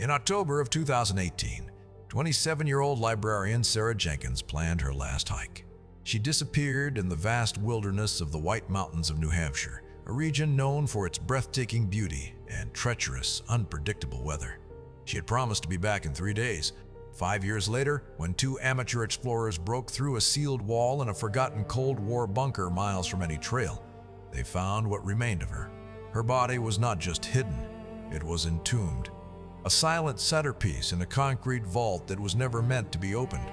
In October of 2018, 27-year-old librarian Sarah Jenkins planned her last hike. She disappeared in the vast wilderness of the White Mountains of New Hampshire, a region known for its breathtaking beauty and treacherous, unpredictable weather. She had promised to be back in 3 days. 5 years later, when two amateur explorers broke through a sealed wall in a forgotten Cold War bunker miles from any trail, they found what remained of her. Her body was not just hidden, it was entombed. A silent centerpiece in a concrete vault that was never meant to be opened.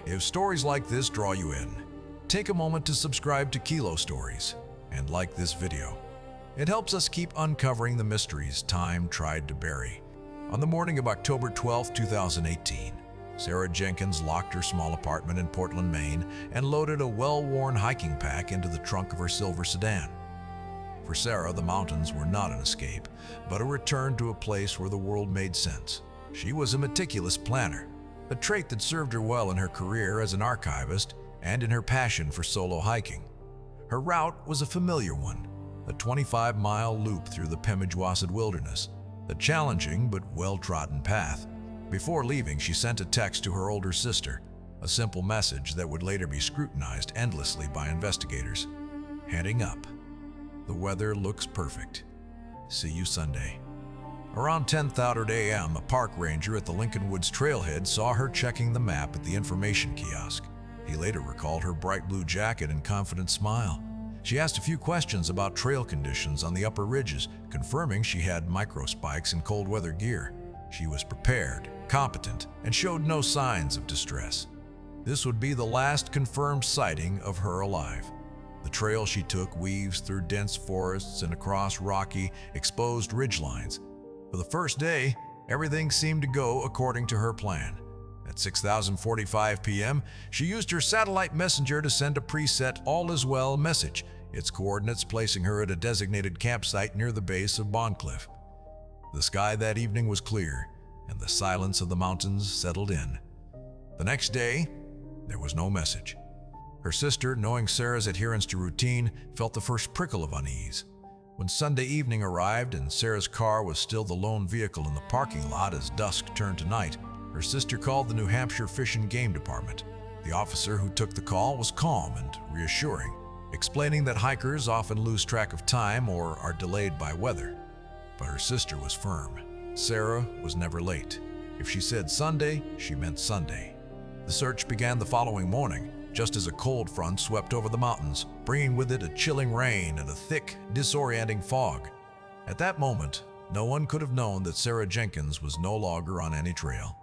If stories like this draw you in, take a moment to subscribe to Kilo Stories and like this video. It helps us keep uncovering the mysteries time tried to bury. On the morning of October 12, 2018, Sarah Jenkins locked her small apartment in Portland, Maine, and loaded a well-worn hiking pack into the trunk of her silver sedan. For Sarah, the mountains were not an escape, but a return to a place where the world made sense. She was a meticulous planner, a trait that served her well in her career as an archivist and in her passion for solo hiking. Her route was a familiar one, a 25-mile loop through the Pemigewasset wilderness, a challenging but well-trodden path. Before leaving, she sent a text to her older sister, a simple message that would later be scrutinized endlessly by investigators. Heading up. The weather looks perfect. See you Sunday. Around 10:30 a.m., a park ranger at the Lincoln Woods trailhead saw her checking the map at the information kiosk. He later recalled her bright blue jacket and confident smile. She asked a few questions about trail conditions on the upper ridges, confirming she had microspikes and cold weather gear. She was prepared, competent, and showed no signs of distress. This would be the last confirmed sighting of her alive. The trail she took weaves through dense forests and across rocky, exposed ridgelines. For the first day, everything seemed to go according to her plan. At 6:45 p.m., she used her satellite messenger to send a preset "All is well" message, its coordinates placing her at a designated campsite near the base of Bondcliff. The sky that evening was clear, and the silence of the mountains settled in. The next day, there was no message. Her sister, knowing Sarah's adherence to routine, felt the first prickle of unease. When Sunday evening arrived and Sarah's car was still the lone vehicle in the parking lot as dusk turned to night, her sister called the New Hampshire Fish and Game Department. The officer who took the call was calm and reassuring, explaining that hikers often lose track of time or are delayed by weather. But her sister was firm. Sarah was never late. If she said Sunday, she meant Sunday. The search began the following morning, just as a cold front swept over the mountains, bringing with it a chilling rain and a thick, disorienting fog. At that moment, no one could have known that Sarah Jenkins was no longer on any trail.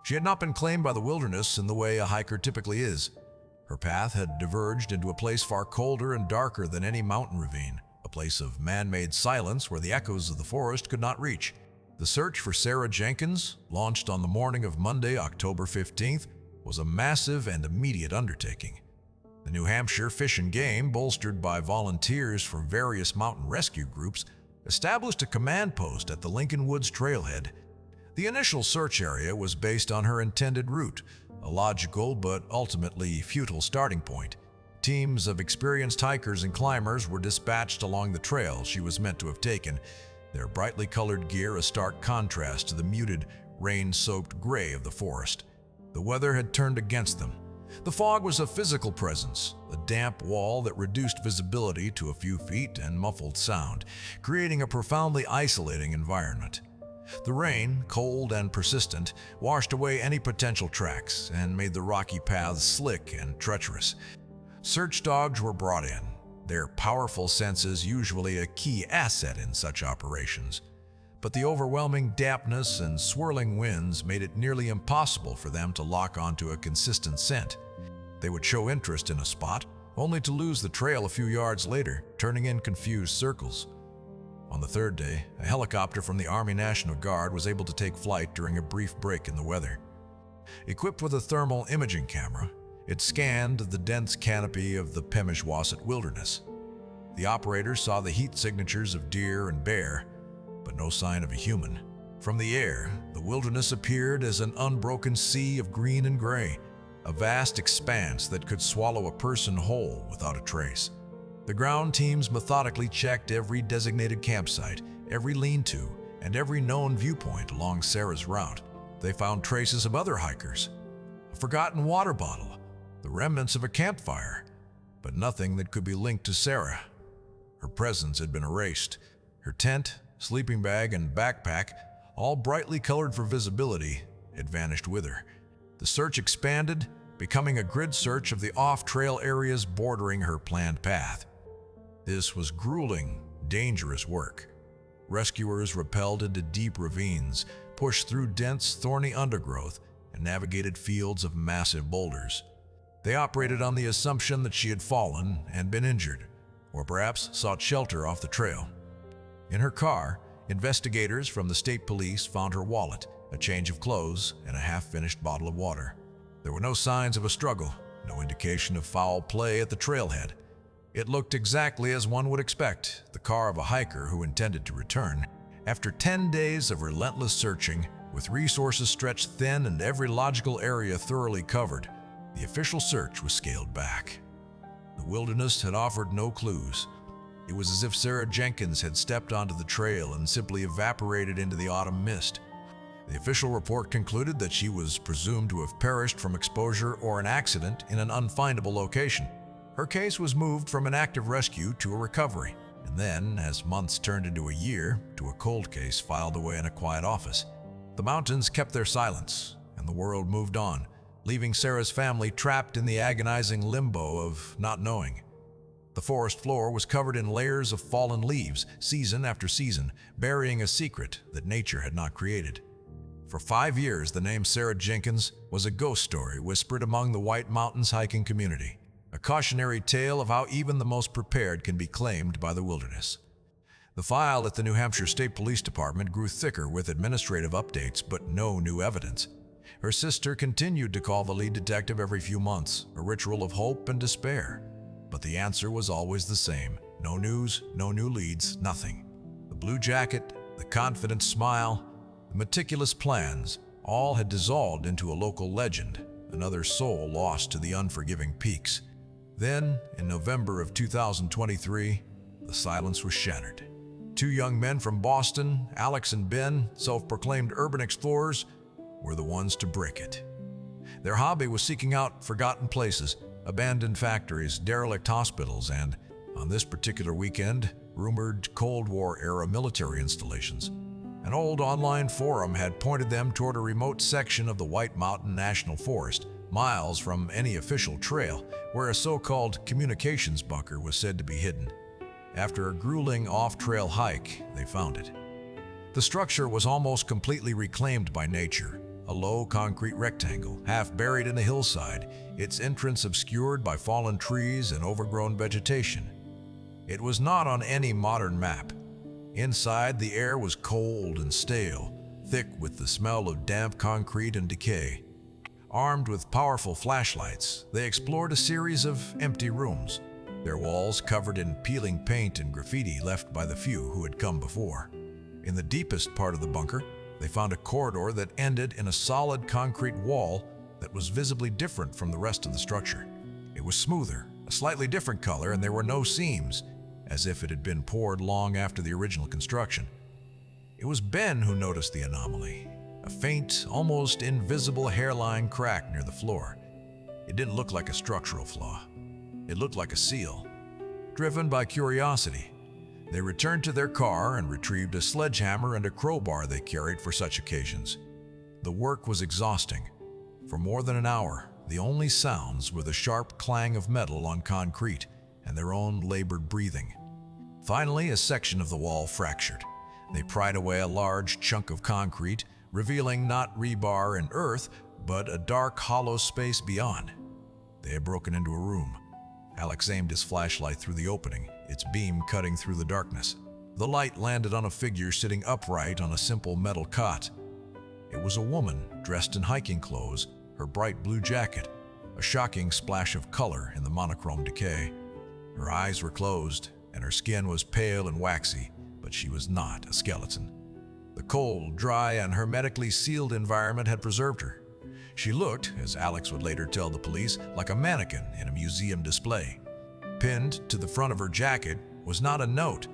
She had not been claimed by the wilderness in the way a hiker typically is. Her path had diverged into a place far colder and darker than any mountain ravine, a place of man-made silence where the echoes of the forest could not reach. The search for Sarah Jenkins, launched on the morning of Monday, October 15th, was a massive and immediate undertaking. The New Hampshire Fish and Game, bolstered by volunteers from various mountain rescue groups, established a command post at the Lincoln Woods trailhead. The initial search area was based on her intended route, a logical but ultimately futile starting point. Teams of experienced hikers and climbers were dispatched along the trail she was meant to have taken, their brightly colored gear a stark contrast to the muted, rain-soaked gray of the forest. The weather had turned against them. The fog was a physical presence, a damp wall that reduced visibility to a few feet and muffled sound, creating a profoundly isolating environment. The rain, cold and persistent, washed away any potential tracks and made the rocky paths slick and treacherous. Search dogs were brought in, their powerful senses usually a key asset in such operations. But the overwhelming dampness and swirling winds made it nearly impossible for them to lock onto a consistent scent. They would show interest in a spot, only to lose the trail a few yards later, turning in confused circles. On the third day, a helicopter from the Army National Guard was able to take flight during a brief break in the weather. Equipped with a thermal imaging camera, it scanned the dense canopy of the Pemigewasset wilderness. The operator saw the heat signatures of deer and bear, but no sign of a human. From the air, the wilderness appeared as an unbroken sea of green and gray, a vast expanse that could swallow a person whole without a trace. The ground teams methodically checked every designated campsite, every lean-to, and every known viewpoint along Sarah's route. They found traces of other hikers, a forgotten water bottle, the remnants of a campfire, but nothing that could be linked to Sarah. Her presence had been erased. Her tent, sleeping bag, and backpack, all brightly colored for visibility, had vanished with her. The search expanded, becoming a grid search of the off-trail areas bordering her planned path. This was grueling, dangerous work. Rescuers rappelled into deep ravines, pushed through dense, thorny undergrowth, and navigated fields of massive boulders. They operated on the assumption that she had fallen and been injured, or perhaps sought shelter off the trail. In her car, investigators from the state police found her wallet, a change of clothes, and a half-finished bottle of water. There were no signs of a struggle, no indication of foul play at the trailhead. It looked exactly as one would expect, the car of a hiker who intended to return. After 10 days of relentless searching, with resources stretched thin and every logical area thoroughly covered, the official search was scaled back. The wilderness had offered no clues. It was as if Sarah Jenkins had stepped onto the trail and simply evaporated into the autumn mist. The official report concluded that she was presumed to have perished from exposure or an accident in an unfindable location. Her case was moved from an active rescue to a recovery, and then, as months turned into a year, to a cold case filed away in a quiet office. The mountains kept their silence, and the world moved on, leaving Sarah's family trapped in the agonizing limbo of not knowing. The forest floor was covered in layers of fallen leaves, season after season, burying a secret that nature had not created. For 5 years, the name Sarah Jenkins was a ghost story whispered among the White Mountains hiking community, a cautionary tale of how even the most prepared can be claimed by the wilderness. The file at the New Hampshire State Police Department grew thicker with administrative updates, but no new evidence. Her sister continued to call the lead detective every few months, a ritual of hope and despair. But the answer was always the same. No news, no new leads, nothing. The blue jacket, the confident smile, the meticulous plans, all had dissolved into a local legend, another soul lost to the unforgiving peaks. Then, in November of 2023, the silence was shattered. 2 young men from Boston, Alex and Ben, self-proclaimed urban explorers, were the ones to break it. Their hobby was seeking out forgotten places, abandoned factories, derelict hospitals, and, on this particular weekend, rumored Cold War-era military installations. An old online forum had pointed them toward a remote section of the White Mountain National Forest, miles from any official trail, where a so-called communications bunker was said to be hidden. After a grueling off-trail hike, they found it. The structure was almost completely reclaimed by nature, a low concrete rectangle, half buried in a hillside, its entrance obscured by fallen trees and overgrown vegetation. It was not on any modern map. Inside, the air was cold and stale, thick with the smell of damp concrete and decay. Armed with powerful flashlights, they explored a series of empty rooms, their walls covered in peeling paint and graffiti left by the few who had come before. In the deepest part of the bunker, they found a corridor that ended in a solid concrete wall that was visibly different from the rest of the structure. It was smoother, a slightly different color, and there were no seams, as if it had been poured long after the original construction. It was Ben who noticed the anomaly, a faint, almost invisible hairline crack near the floor. It didn't look like a structural flaw. It looked like a seal. Driven by curiosity, they returned to their car and retrieved a sledgehammer and a crowbar they carried for such occasions. The work was exhausting. For more than an hour, the only sounds were the sharp clang of metal on concrete and their own labored breathing. Finally, a section of the wall fractured. They pried away a large chunk of concrete, revealing not rebar and earth, but a dark, hollow space beyond. They had broken into a room. Alex aimed his flashlight through the opening, its beam cutting through the darkness. The light landed on a figure sitting upright on a simple metal cot. It was a woman dressed in hiking clothes, her bright blue jacket, a shocking splash of color in the monochrome decay. Her eyes were closed, and her skin was pale and waxy, but she was not a skeleton. The cold, dry, and hermetically sealed environment had preserved her. She looked, as Alex would later tell the police, like a mannequin in a museum display. Pinned to the front of her jacket was not a note,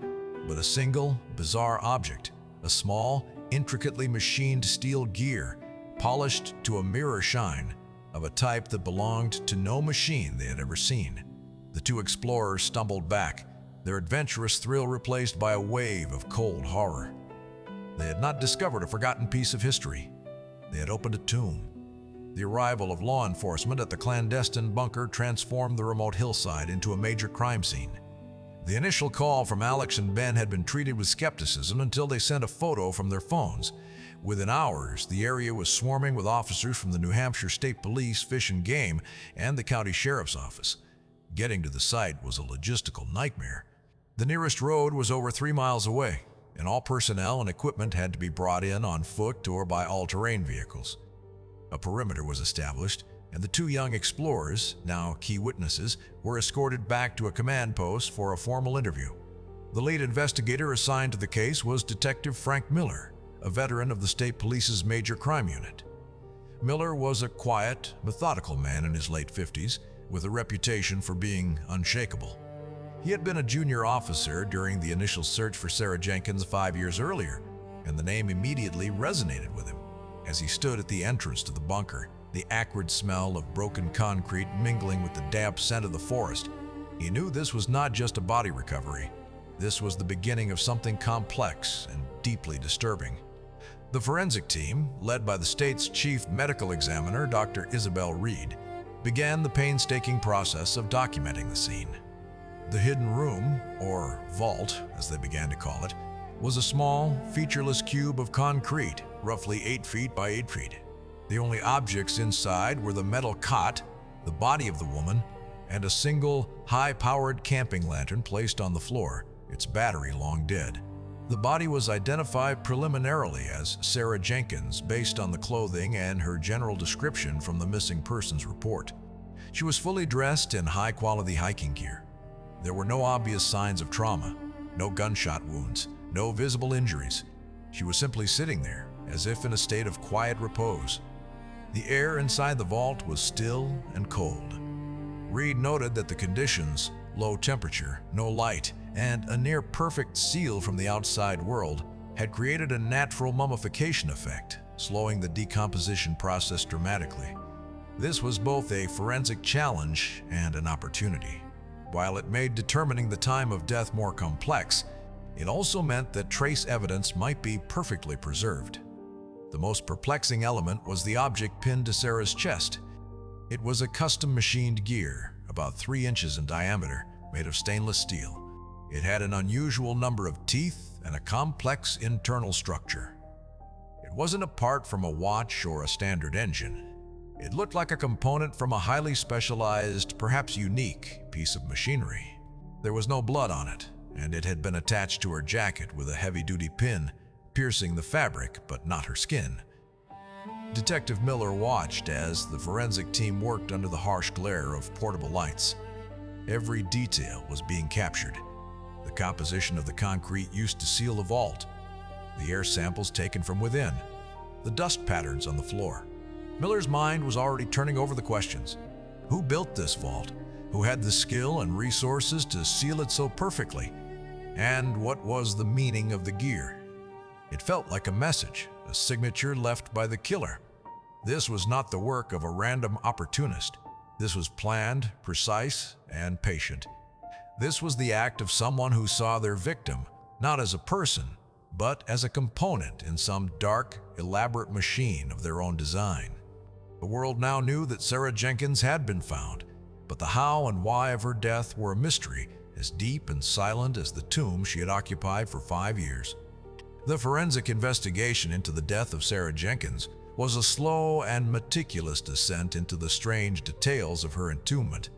but a single, bizarre object, a small, intricately machined steel gear, polished to a mirror shine, of a type that belonged to no machine they had ever seen. The two explorers stumbled back, their adventurous thrill replaced by a wave of cold horror. They had not discovered a forgotten piece of history. They had opened a tomb. The arrival of law enforcement at the clandestine bunker transformed the remote hillside into a major crime scene. The initial call from Alex and Ben had been treated with skepticism until they sent a photo from their phones. Within hours, the area was swarming with officers from the New Hampshire State Police, Fish and Game, and the county sheriff's office. Getting to the site was a logistical nightmare. The nearest road was over 3 miles away, and all personnel and equipment had to be brought in on foot or by all-terrain vehicles. A perimeter was established, and the two young explorers, now key witnesses, were escorted back to a command post for a formal interview. The lead investigator assigned to the case was Detective Frank Miller, a veteran of the State Police's Major Crime Unit. Miller was a quiet, methodical man in his late 50s, with a reputation for being unshakable. He had been a junior officer during the initial search for Sarah Jenkins 5 years earlier, and the name immediately resonated with him. As he stood at the entrance to the bunker, the acrid smell of broken concrete mingling with the damp scent of the forest, he knew this was not just a body recovery. This was the beginning of something complex and deeply disturbing. The forensic team, led by the state's chief medical examiner, Dr. Isabel Reed, began the painstaking process of documenting the scene. The hidden room, or vault as they began to call it, was a small, featureless cube of concrete, roughly 8 feet by 8 feet. The only objects inside were the metal cot, the body of the woman, and a single, high-powered camping lantern placed on the floor, its battery long dead. The body was identified preliminarily as Sarah Jenkins based on the clothing and her general description from the missing persons report. She was fully dressed in high-quality hiking gear. There were no obvious signs of trauma, no gunshot wounds, no visible injuries. She was simply sitting there, as if in a state of quiet repose. The air inside the vault was still and cold. Reed noted that the conditions, low temperature, no light, and a near-perfect seal from the outside world, had created a natural mummification effect, slowing the decomposition process dramatically. This was both a forensic challenge and an opportunity. While it made determining the time of death more complex, it also meant that trace evidence might be perfectly preserved. The most perplexing element was the object pinned to Sarah's chest. It was a custom-machined gear, about 3 inches in diameter, made of stainless steel. It had an unusual number of teeth and a complex internal structure. It wasn't a part from a watch or a standard engine. It looked like a component from a highly specialized, perhaps unique, piece of machinery. There was no blood on it, and it had been attached to her jacket with a heavy-duty pin, piercing the fabric but not her skin. Detective Miller watched as the forensic team worked under the harsh glare of portable lights. Every detail was being captured. The composition of the concrete used to seal the vault, the air samples taken from within, the dust patterns on the floor. Miller's mind was already turning over the questions. Who built this vault? Who had the skill and resources to seal it so perfectly? And what was the meaning of the gear? It felt like a message, a signature left by the killer. This was not the work of a random opportunist. This was planned, precise, and patient. This was the act of someone who saw their victim, not as a person, but as a component in some dark, elaborate machine of their own design. The world now knew that Sarah Jenkins had been found, but the how and why of her death were a mystery as deep and silent as the tomb she had occupied for 5 years. The forensic investigation into the death of Sarah Jenkins was a slow and meticulous descent into the strange details of her entombment.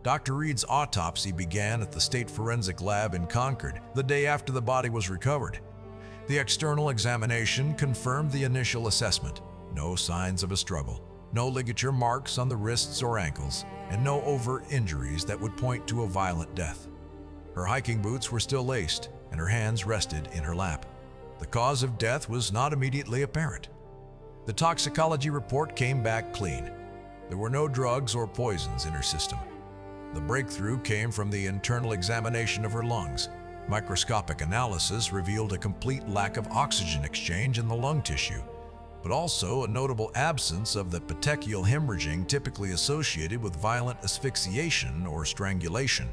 Dr. Reed's autopsy began at the State Forensic Lab in Concord the day after the body was recovered. The external examination confirmed the initial assessment. No signs of a struggle, no ligature marks on the wrists or ankles, and no overt injuries that would point to a violent death. Her hiking boots were still laced, and her hands rested in her lap. The cause of death was not immediately apparent. The toxicology report came back clean. There were no drugs or poisons in her system. The breakthrough came from the internal examination of her lungs. Microscopic analysis revealed a complete lack of oxygen exchange in the lung tissue, but also a notable absence of the petechial hemorrhaging typically associated with violent asphyxiation or strangulation.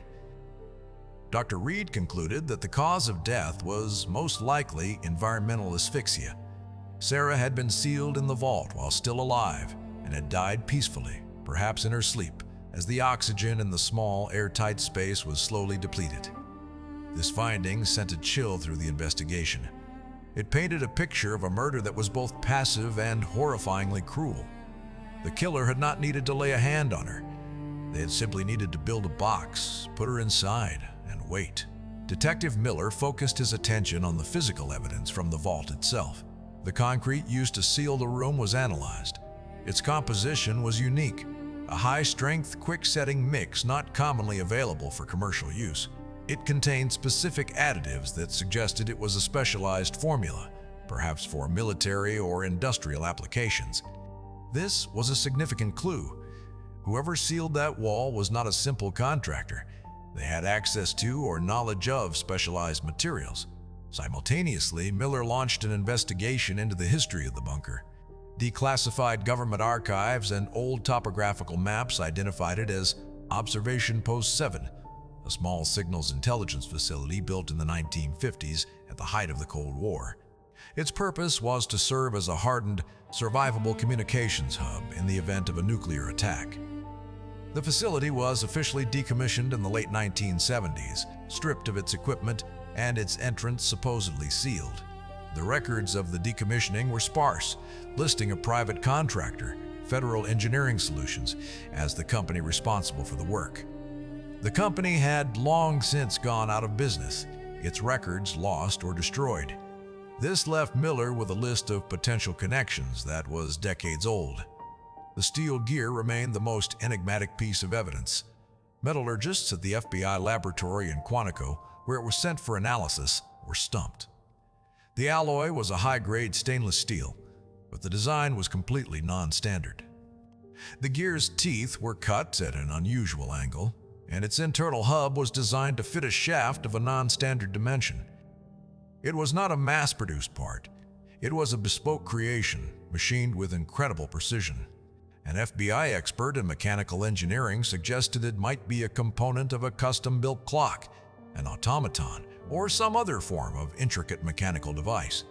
Dr. Reed concluded that the cause of death was most likely environmental asphyxia. Sarah had been sealed in the vault while still alive and had died peacefully, perhaps in her sleep, as the oxygen in the small, airtight space was slowly depleted. This finding sent a chill through the investigation. It painted a picture of a murder that was both passive and horrifyingly cruel. The killer had not needed to lay a hand on her. They had simply needed to build a box, put her inside, and wait. Detective Miller focused his attention on the physical evidence from the vault itself. The concrete used to seal the room was analyzed. Its composition was unique, a high-strength, quick-setting mix not commonly available for commercial use. It contained specific additives that suggested it was a specialized formula, perhaps for military or industrial applications. This was a significant clue. Whoever sealed that wall was not a simple contractor. They had access to or knowledge of specialized materials. Simultaneously, Miller launched an investigation into the history of the bunker. Declassified government archives and old topographical maps identified it as Observation Post 7, a small signals intelligence facility built in the 1950s at the height of the Cold War. Its purpose was to serve as a hardened, survivable communications hub in the event of a nuclear attack. The facility was officially decommissioned in the late 1970s, stripped of its equipment and its entrance supposedly sealed. The records of the decommissioning were sparse, listing a private contractor, Federal Engineering Solutions, as the company responsible for the work. The company had long since gone out of business, its records lost or destroyed. This left Miller with a list of potential connections that was decades old. The steel gear remained the most enigmatic piece of evidence. Metallurgists at the FBI laboratory in Quantico, where it was sent for analysis, were stumped. The alloy was a high-grade stainless steel, but the design was completely non-standard. The gear's teeth were cut at an unusual angle, and its internal hub was designed to fit a shaft of a non-standard dimension. It was not a mass-produced part. It was a bespoke creation, machined with incredible precision. An FBI expert in mechanical engineering suggested it might be a component of a custom-built clock, an automaton, or some other form of intricate mechanical device.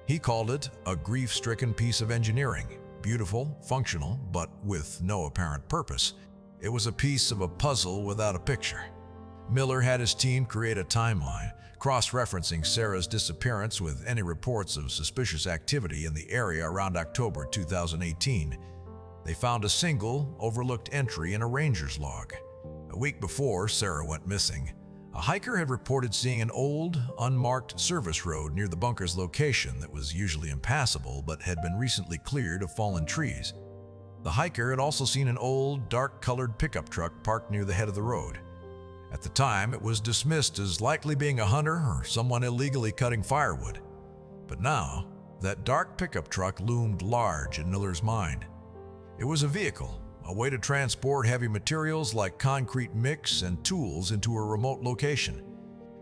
He called it a grief-stricken piece of engineering, beautiful, functional, but with no apparent purpose. It was a piece of a puzzle without a picture. Miller had his team create a timeline, cross-referencing Sarah's disappearance with any reports of suspicious activity in the area around October 2018. They found a single, overlooked entry in a ranger's log. A week before Sarah went missing, a hiker had reported seeing an old, unmarked service road near the bunker's location that was usually impassable but had been recently cleared of fallen trees. The hiker had also seen an old, dark-colored pickup truck parked near the head of the road. At the time, it was dismissed as likely being a hunter or someone illegally cutting firewood. But now, that dark pickup truck loomed large in Miller's mind. It was a vehicle, a way to transport heavy materials like concrete mix and tools into a remote location.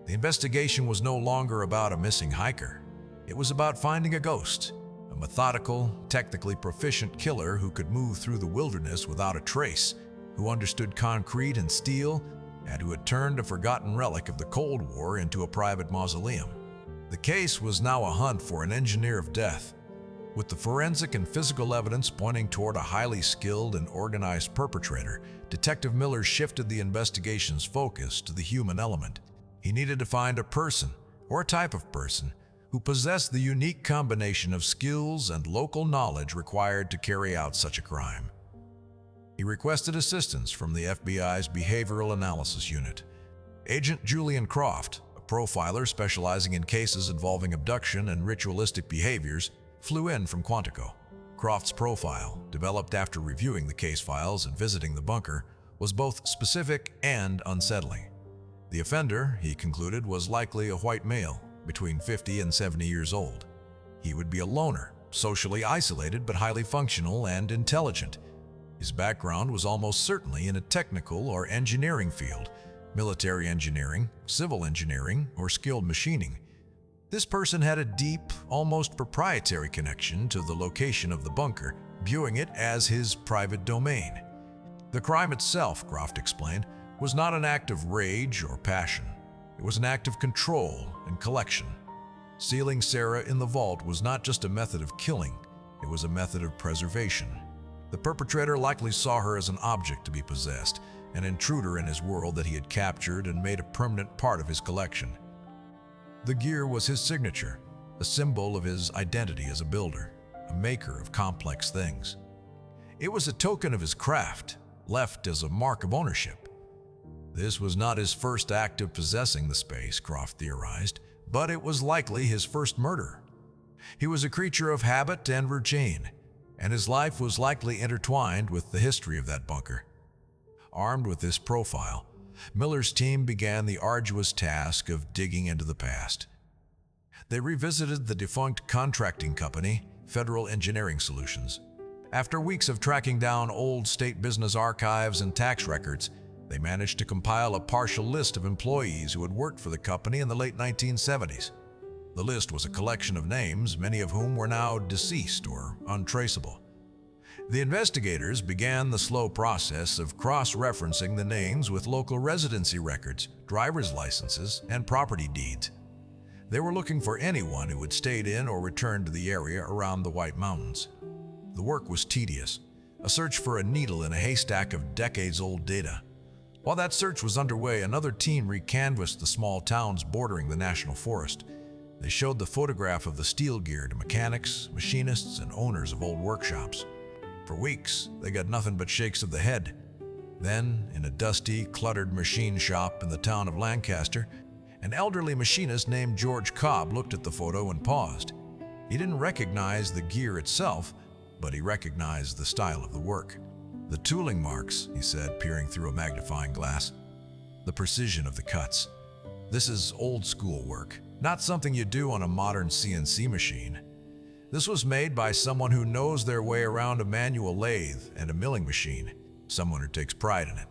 The investigation was no longer about a missing hiker. It was about finding a ghost, a methodical, technically proficient killer who could move through the wilderness without a trace, who understood concrete and steel, and who had turned a forgotten relic of the Cold War into a private mausoleum. The case was now a hunt for an engineer of death. With the forensic and physical evidence pointing toward a highly skilled and organized perpetrator, Detective Miller shifted the investigation's focus to the human element. He needed to find a person, or a type of person, who possessed the unique combination of skills and local knowledge required to carry out such a crime. He requested assistance from the FBI's Behavioral Analysis Unit. Agent Julian Croft, a profiler specializing in cases involving abduction and ritualistic behaviors, flew in from Quantico. Croft's profile, developed after reviewing the case files and visiting the bunker, was both specific and unsettling. The offender, he concluded, was likely a white male, between 50 and 70 years old. He would be a loner, socially isolated but highly functional and intelligent. His background was almost certainly in a technical or engineering field, military engineering, civil engineering, or skilled machining. This person had a deep, almost proprietary connection to the location of the bunker, viewing it as his private domain. The crime itself, Croft explained, was not an act of rage or passion. It was an act of control and collection. Sealing Sarah in the vault was not just a method of killing, it was a method of preservation. The perpetrator likely saw her as an object to be possessed, an intruder in his world that he had captured and made a permanent part of his collection. The gear was his signature, a symbol of his identity as a builder, a maker of complex things. It was a token of his craft, left as a mark of ownership. This was not his first act of possessing the space, Croft theorized, but it was likely his first murder. He was a creature of habit and routine, and his life was likely intertwined with the history of that bunker. Armed with this profile, Miller's team began the arduous task of digging into the past. They revisited the defunct contracting company, Federal Engineering Solutions. After weeks of tracking down old state business archives and tax records, they managed to compile a partial list of employees who had worked for the company in the late 1970s. The list was a collection of names, many of whom were now deceased or untraceable. The investigators began the slow process of cross-referencing the names with local residency records, driver's licenses, and property deeds. They were looking for anyone who had stayed in or returned to the area around the White Mountains. The work was tedious, a search for a needle in a haystack of decades-old data. While that search was underway, another team recanvassed the small towns bordering the national forest. They showed the photograph of the steel gear to mechanics, machinists, and owners of old workshops. For weeks, they got nothing but shakes of the head. Then, in a dusty, cluttered machine shop in the town of Lancaster, an elderly machinist named George Cobb looked at the photo and paused. He didn't recognize the gear itself, but he recognized the style of the work. The tooling marks, he said, peering through a magnifying glass. The precision of the cuts. This is old-school work, not something you do on a modern CNC machine. This was made by someone who knows their way around a manual lathe and a milling machine, someone who takes pride in it.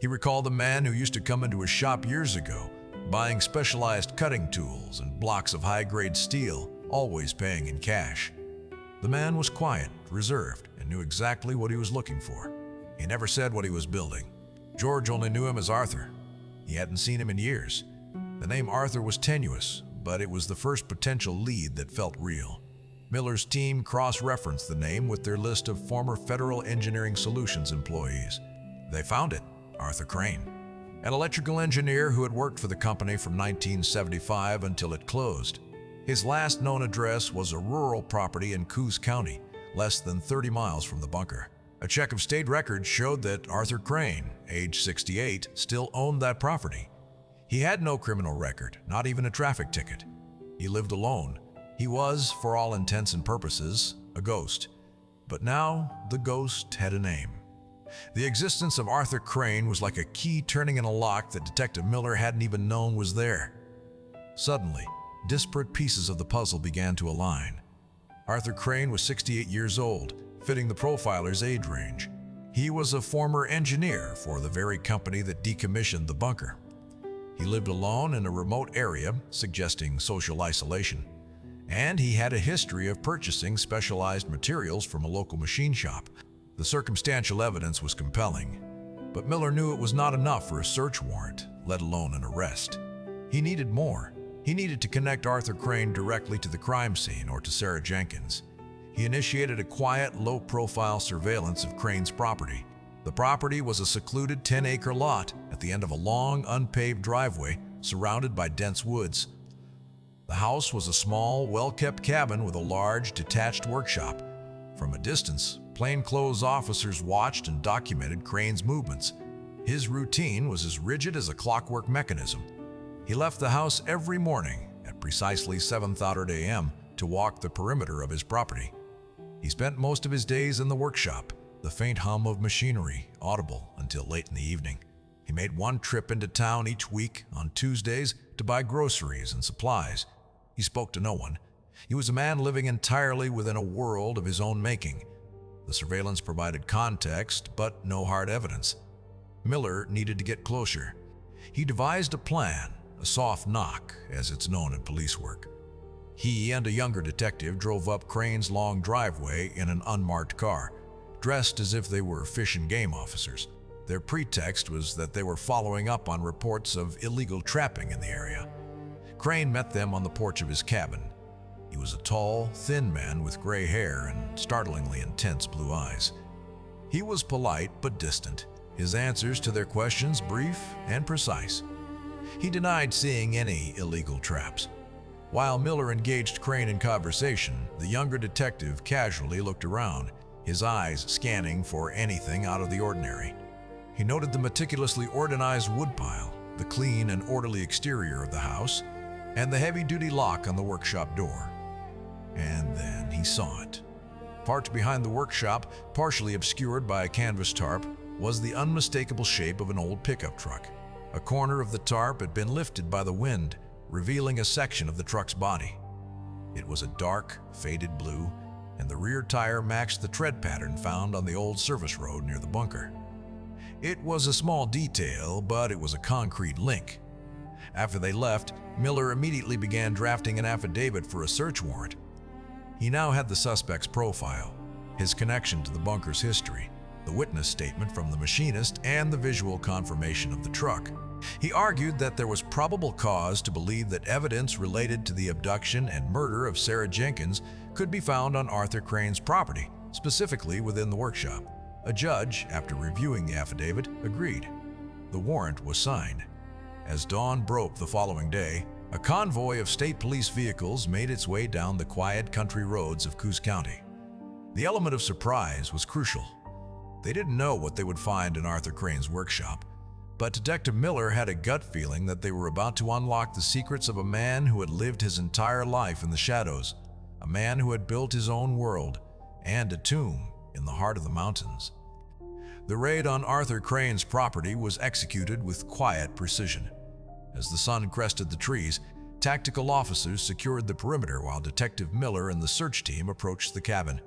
He recalled a man who used to come into his shop years ago, buying specialized cutting tools and blocks of high-grade steel, always paying in cash. The man was quiet, reserved, and knew exactly what he was looking for. He never said what he was building. George only knew him as Arthur. He hadn't seen him in years. The name Arthur was tenuous, but it was the first potential lead that felt real. Miller's team cross-referenced the name with their list of former Federal Engineering Solutions employees. They found it, Arthur Crane, an electrical engineer who had worked for the company from 1975 until it closed. His last known address was a rural property in Coos County, less than 30 miles from the bunker. A check of state records showed that Arthur Crane, age 68, still owned that property. He had no criminal record, not even a traffic ticket. He lived alone. He was, for all intents and purposes, a ghost. But now, the ghost had a name. The existence of Arthur Crane was like a key turning in a lock that Detective Miller hadn't even known was there. Suddenly, disparate pieces of the puzzle began to align. Arthur Crane was 68 years old, fitting the profiler's age range. He was a former engineer for the very company that decommissioned the bunker. He lived alone in a remote area, suggesting social isolation. And he had a history of purchasing specialized materials from a local machine shop. The circumstantial evidence was compelling, but Miller knew it was not enough for a search warrant, let alone an arrest. He needed more. He needed to connect Arthur Crane directly to the crime scene or to Sarah Jenkins. He initiated a quiet, low-profile surveillance of Crane's property. The property was a secluded 10-acre lot at the end of a long, unpaved driveway surrounded by dense woods. The house was a small, well-kept cabin with a large, detached workshop. From a distance, plainclothes officers watched and documented Crane's movements. His routine was as rigid as a clockwork mechanism. He left the house every morning at precisely 7:30 a.m. to walk the perimeter of his property. He spent most of his days in the workshop, the faint hum of machinery audible until late in the evening. He made one trip into town each week on Tuesdays to buy groceries and supplies. He spoke to no one. He was a man living entirely within a world of his own making. The surveillance provided context, but no hard evidence. Miller needed to get closer. He devised a plan, a soft knock, as it's known in police work. He and a younger detective drove up Crane's long driveway in an unmarked car, dressed as if they were fish and game officers. Their pretext was that they were following up on reports of illegal trapping in the area. Crane met them on the porch of his cabin. He was a tall, thin man with gray hair and startlingly intense blue eyes. He was polite but distant, his answers to their questions brief and precise. He denied seeing any illegal traps. While Miller engaged Crane in conversation, the younger detective casually looked around, his eyes scanning for anything out of the ordinary. He noted the meticulously organized woodpile, the clean and orderly exterior of the house, and the heavy-duty lock on the workshop door. And then he saw it. Parked behind the workshop, partially obscured by a canvas tarp, was the unmistakable shape of an old pickup truck. A corner of the tarp had been lifted by the wind, revealing a section of the truck's body. It was a dark, faded blue, and the rear tire matched the tread pattern found on the old service road near the bunker. It was a small detail, but it was a concrete link. After they left, Miller immediately began drafting an affidavit for a search warrant. He now had the suspect's profile, his connection to the bunker's history, the witness statement from the machinist, and the visual confirmation of the truck. He argued that there was probable cause to believe that evidence related to the abduction and murder of Sarah Jenkins could be found on Arthur Crane's property, specifically within the workshop. A judge, after reviewing the affidavit, agreed. The warrant was signed. As dawn broke the following day, a convoy of state police vehicles made its way down the quiet country roads of Coos County. The element of surprise was crucial. They didn't know what they would find in Arthur Crane's workshop, but Detective Miller had a gut feeling that they were about to unlock the secrets of a man who had lived his entire life in the shadows, a man who had built his own world and a tomb in the heart of the mountains. The raid on Arthur Crane's property was executed with quiet precision. As the sun crested the trees, tactical officers secured the perimeter while Detective Miller and the search team approached the cabin.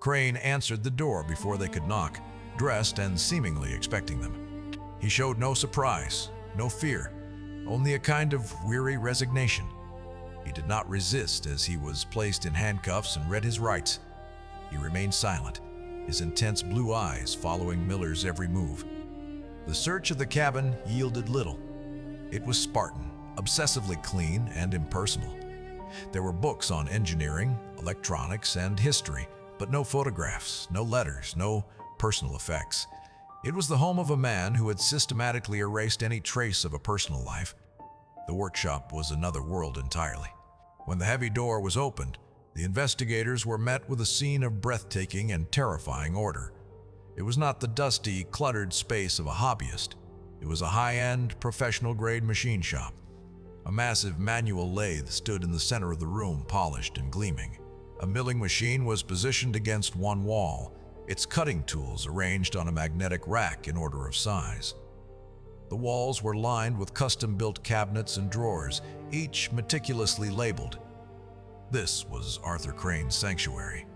Crane answered the door before they could knock, dressed and seemingly expecting them. He showed no surprise, no fear, only a kind of weary resignation. He did not resist as he was placed in handcuffs and read his rights. He remained silent, his intense blue eyes following Miller's every move. The search of the cabin yielded little. It was Spartan, obsessively clean and impersonal. There were books on engineering, electronics, and history, but no photographs, no letters, no personal effects. It was the home of a man who had systematically erased any trace of a personal life. The workshop was another world entirely. When the heavy door was opened, the investigators were met with a scene of breathtaking and terrifying order. It was not the dusty, cluttered space of a hobbyist. It was a high-end, professional-grade machine shop. A massive manual lathe stood in the center of the room, polished and gleaming. A milling machine was positioned against one wall, its cutting tools arranged on a magnetic rack in order of size. The walls were lined with custom-built cabinets and drawers, each meticulously labeled. This was Arthur Crane's sanctuary.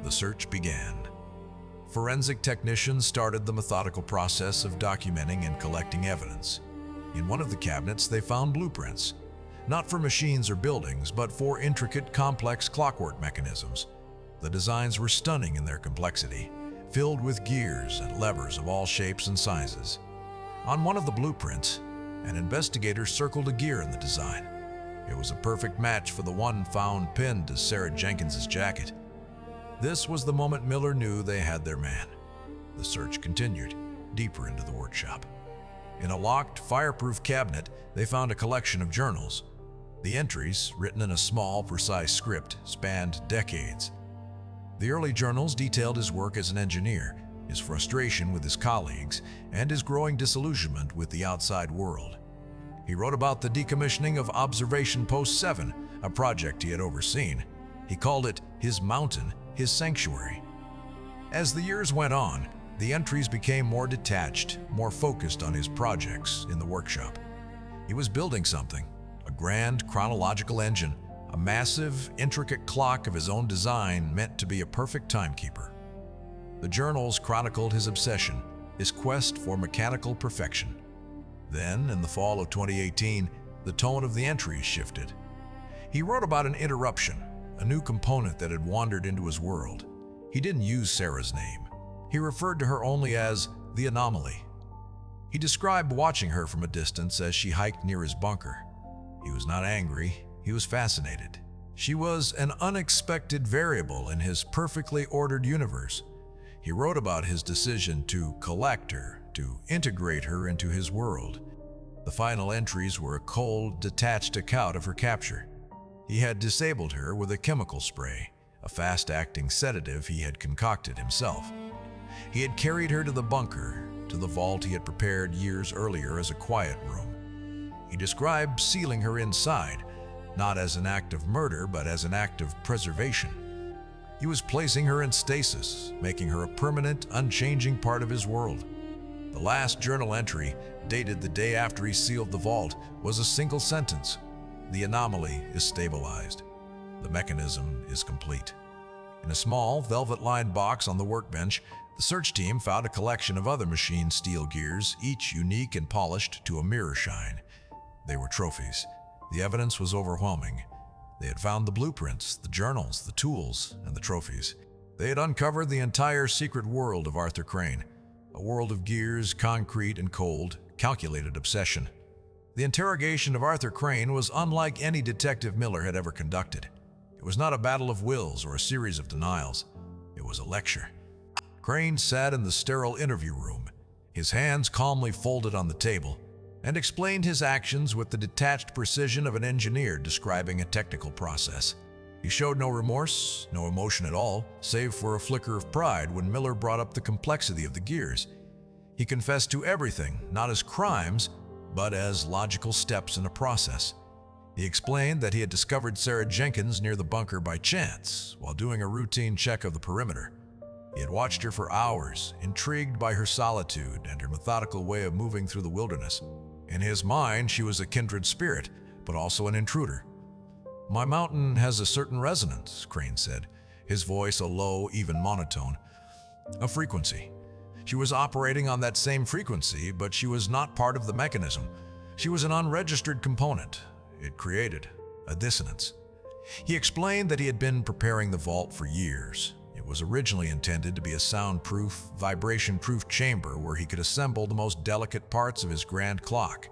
The search began. Forensic technicians started the methodical process of documenting and collecting evidence. In one of the cabinets, they found blueprints, not for machines or buildings, but for intricate, complex clockwork mechanisms. The designs were stunning in their complexity, filled with gears and levers of all shapes and sizes. On one of the blueprints, an investigator circled a gear in the design. It was a perfect match for the one found pinned to Sarah Jenkins's jacket. This was the moment Miller knew they had their man. The search continued, deeper into the workshop. In a locked, fireproof cabinet, they found a collection of journals. The entries, written in a small, precise script, spanned decades. The early journals detailed his work as an engineer, his frustration with his colleagues, and his growing disillusionment with the outside world. He wrote about the decommissioning of Observation Post 7, a project he had overseen. He called it his mountain, his sanctuary. As the years went on, the entries became more detached, more focused on his projects in the workshop. He was building something, a grand chronological engine, a massive, intricate clock of his own design meant to be a perfect timekeeper. The journals chronicled his obsession, his quest for mechanical perfection. Then, in the fall of 2018, the tone of the entries shifted. He wrote about an interruption, a new component that had wandered into his world. He didn't use Sarah's name. He referred to her only as the anomaly. He described watching her from a distance as she hiked near his bunker. He was not angry, he was fascinated. She was an unexpected variable in his perfectly ordered universe. He wrote about his decision to collect her, to integrate her into his world. The final entries were a cold, detached account of her capture. He had disabled her with a chemical spray, a fast-acting sedative he had concocted himself. He had carried her to the bunker, to the vault he had prepared years earlier as a quiet room. He described sealing her inside, not as an act of murder, but as an act of preservation. He was placing her in stasis, making her a permanent, unchanging part of his world. The last journal entry, dated the day after he sealed the vault, was a single sentence: "The anomaly is stabilized. The mechanism is complete." In a small, velvet-lined box on the workbench, the search team found a collection of other machine steel gears, each unique and polished to a mirror shine. They were trophies. The evidence was overwhelming. They had found the blueprints, the journals, the tools, and the trophies. They had uncovered the entire secret world of Arthur Crane, a world of gears, concrete, and cold, calculated obsession. The interrogation of Arthur Crane was unlike any Detective Miller had ever conducted. It was not a battle of wills or a series of denials. It was a lecture. Crane sat in the sterile interview room, his hands calmly folded on the table, and explained his actions with the detached precision of an engineer describing a technical process. He showed no remorse, no emotion at all, save for a flicker of pride when Miller brought up the complexity of the gears. He confessed to everything, not as crimes, but as logical steps in a process. He explained that he had discovered Sarah Jenkins near the bunker by chance, while doing a routine check of the perimeter. He had watched her for hours, intrigued by her solitude and her methodical way of moving through the wilderness. In his mind, she was a kindred spirit, but also an intruder. "My mountain has a certain resonance," Crane said, his voice a low, even monotone. "A frequency. She was operating on that same frequency, but she was not part of the mechanism. She was an unregistered component. It created a dissonance." He explained that he had been preparing the vault for years. It was originally intended to be a soundproof, vibration-proof chamber where he could assemble the most delicate parts of his grand clock.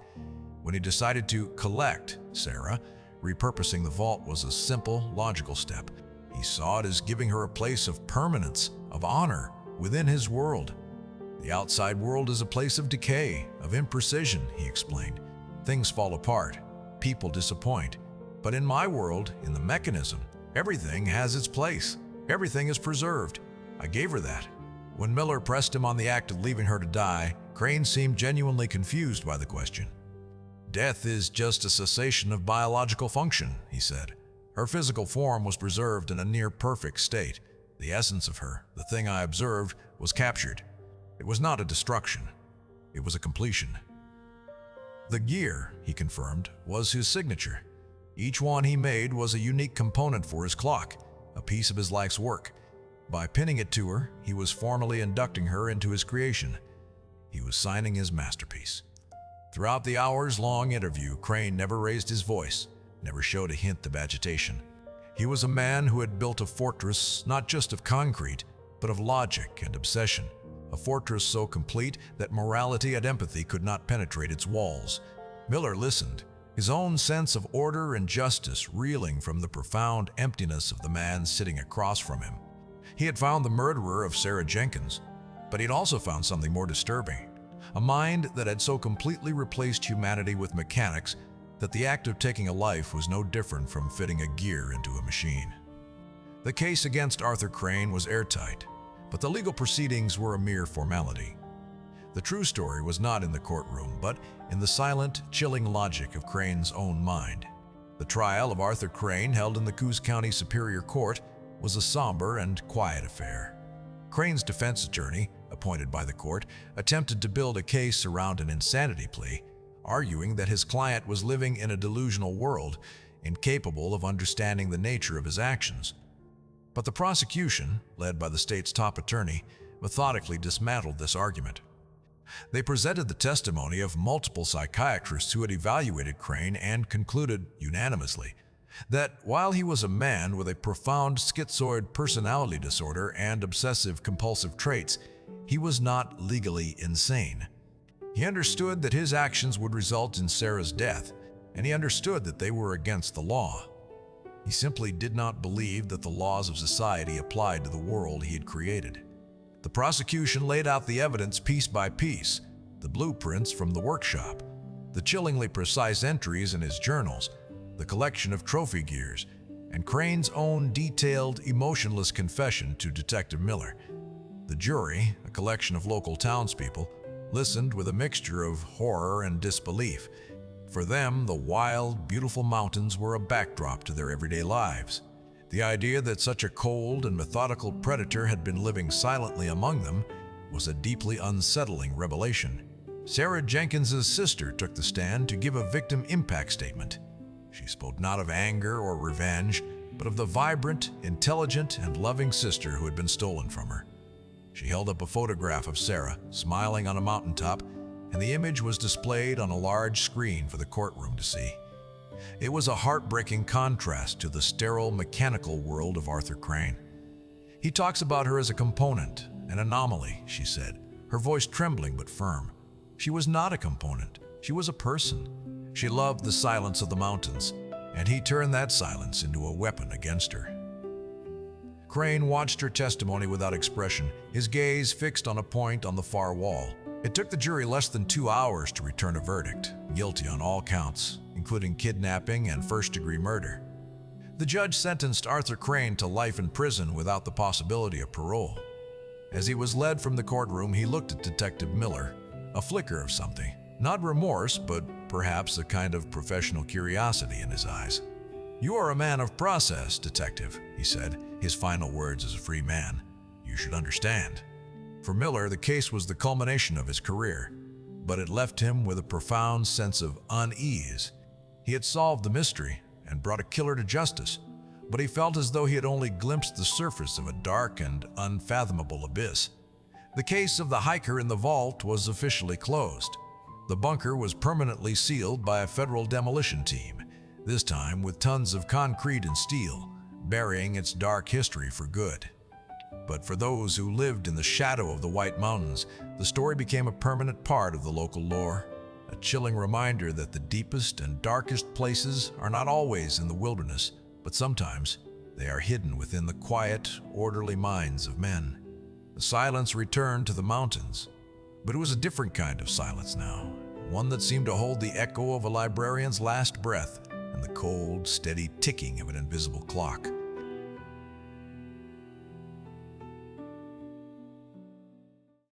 When he decided to collect Sarah, repurposing the vault was a simple, logical step. He saw it as giving her a place of permanence, of honor, within his world. "The outside world is a place of decay, of imprecision," he explained. "Things fall apart, people disappoint. But in my world, in the mechanism, everything has its place. Everything is preserved." I gave her that. When Miller pressed him on the act of leaving her to die, Crane seemed genuinely confused by the question. "Death is just a cessation of biological function," he said. "Her physical form was preserved in a near-perfect state. The essence of her, the thing I observed, was captured. It was not a destruction. It was a completion." The gear, he confirmed, was his signature. Each one he made was a unique component for his clock, a piece of his life's work. By pinning it to her, he was formally inducting her into his creation. He was signing his masterpiece. Throughout the hours-long interview, Crane never raised his voice, never showed a hint of agitation. He was a man who had built a fortress not just of concrete, but of logic and obsession. A fortress so complete that morality and empathy could not penetrate its walls. Miller listened, his own sense of order and justice reeling from the profound emptiness of the man sitting across from him. He had found the murderer of Sarah Jenkins, but he'd also found something more disturbing. A mind that had so completely replaced humanity with mechanics that the act of taking a life was no different from fitting a gear into a machine. The case against Arthur Crane was airtight, but the legal proceedings were a mere formality. The true story was not in the courtroom, but in the silent, chilling logic of Crane's own mind. The trial of Arthur Crane, held in the Coos County Superior Court, was a somber and quiet affair. Crane's defense attorney, appointed by the court, attempted to build a case around an insanity plea, arguing that his client was living in a delusional world, incapable of understanding the nature of his actions. But the prosecution, led by the state's top attorney, methodically dismantled this argument. They presented the testimony of multiple psychiatrists who had evaluated Crane and concluded unanimously that while he was a man with a profound schizoid personality disorder and obsessive-compulsive traits, he was not legally insane. He understood that his actions would result in Sarah's death, and he understood that they were against the law. He simply did not believe that the laws of society applied to the world he had created. The prosecution laid out the evidence piece by piece, the blueprints from the workshop, the chillingly precise entries in his journals, the collection of trophy gears, and Crane's own detailed, emotionless confession to Detective Miller. The jury, a collection of local townspeople, listened with a mixture of horror and disbelief. For them, the wild, beautiful mountains were a backdrop to their everyday lives. The idea that such a cold and methodical predator had been living silently among them was a deeply unsettling revelation. Sarah Jenkins' sister took the stand to give a victim impact statement. She spoke not of anger or revenge, but of the vibrant, intelligent, and loving sister who had been stolen from her. She held up a photograph of Sarah, smiling on a mountaintop, and the image was displayed on a large screen for the courtroom to see. It was a heartbreaking contrast to the sterile, mechanical world of Arthur Crane. He talks about her as a component, an anomaly, she said, her voice trembling but firm. She was not a component. She was a person. She loved the silence of the mountains, and he turned that silence into a weapon against her. Crane watched her testimony without expression, his gaze fixed on a point on the far wall. It took the jury less than 2 hours to return a verdict, guilty on all counts, including kidnapping and first-degree murder. The judge sentenced Arthur Crane to life in prison without the possibility of parole. As he was led from the courtroom, he looked at Detective Miller, a flicker of something, not remorse, but perhaps a kind of professional curiosity in his eyes. "You are a man of process, Detective," he said, his final words as a free man. "You should understand." For Miller, the case was the culmination of his career, but it left him with a profound sense of unease. He had solved the mystery and brought a killer to justice, but he felt as though he had only glimpsed the surface of a dark and unfathomable abyss. The case of the hiker in the vault was officially closed. The bunker was permanently sealed by a federal demolition team, this time with tons of concrete and steel, burying its dark history for good. But for those who lived in the shadow of the White Mountains, the story became a permanent part of the local lore, a chilling reminder that the deepest and darkest places are not always in the wilderness, but sometimes they are hidden within the quiet, orderly minds of men. The silence returned to the mountains, but it was a different kind of silence now, one that seemed to hold the echo of a librarian's last breath and the cold, steady ticking of an invisible clock.